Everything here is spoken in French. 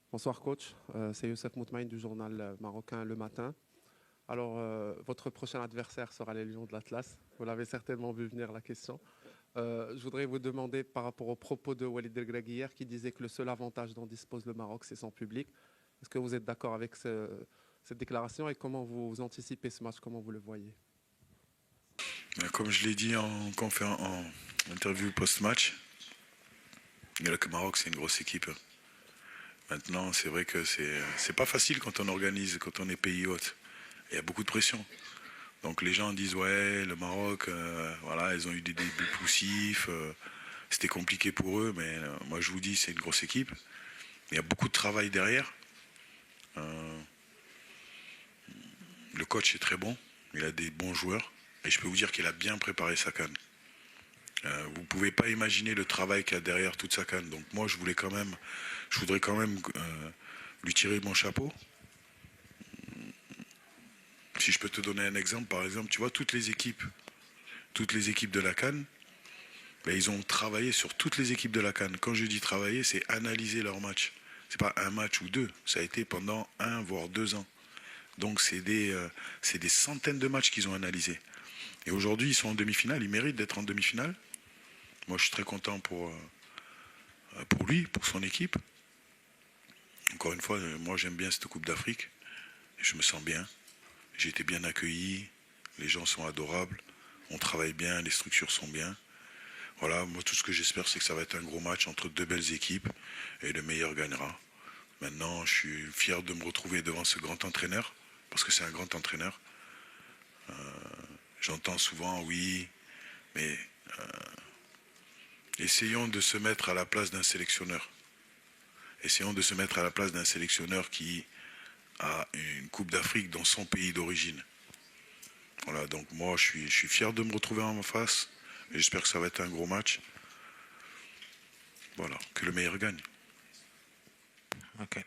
Bonsoir coach, c'est Youssef Moutmaïn du journal marocain Le Matin. Alors, votre prochain adversaire sera les Lions de l'Atlas. Vous l'avez certainement vu venir la question. Je voudrais vous demander par rapport aux propos de Walid El Regragui hier qui disait que le seul avantage dont dispose le Maroc, c'est son public. Est-ce que vous êtes d'accord avec cette déclaration et comment vous anticipez ce match, comment vous le voyez? Comme je l'ai dit en interview post-match, le Maroc c'est une grosse équipe. Maintenant, c'est vrai que c'est pas facile quand on organise, quand on est pays hôte. Il y a beaucoup de pression. Donc les gens disent ouais, le Maroc, voilà, ils ont eu des débuts poussifs, c'était compliqué pour eux, mais moi je vous dis c'est une grosse équipe. Il y a beaucoup de travail derrière. Le coach est très bon, il a des bons joueurs, et je peux vous dire qu'il a bien préparé sa CAN. Vous ne pouvez pas imaginer le travail qu'il y a derrière toute sa CAN. Donc moi je voudrais quand même lui tirer mon chapeau. Si je peux te donner un exemple, par exemple, tu vois, toutes les équipes de la CAN, ben, ils ont travaillé sur toutes les équipes de la CAN. Quand je dis travailler, c'est analyser leur match. C'est pas un match ou deux, ça a été pendant 1 voire 2 ans. Donc c'est des centaines de matchs qu'ils ont analysés. Et aujourd'hui, ils sont en demi-finale, ils méritent d'être en demi-finale. Moi, je suis très content pour lui, pour son équipe. Encore une fois, moi, j'aime bien cette Coupe d'Afrique. Et je me sens bien. J'ai été bien accueilli. Les gens sont adorables. On travaille bien, les structures sont bien. Voilà, moi, tout ce que j'espère, c'est que ça va être un gros match entre deux belles équipes. Et le meilleur gagnera. Maintenant, je suis fier de me retrouver devant ce grand entraîneur. Parce que c'est un grand entraîneur. J'entends souvent, oui, mais essayons de se mettre à la place d'un sélectionneur. Essayons de se mettre à la place d'un sélectionneur qui a une Coupe d'Afrique dans son pays d'origine. Voilà, donc moi je suis fier de me retrouver en face. Et j'espère que ça va être un gros match. Voilà, que le meilleur gagne. Ok.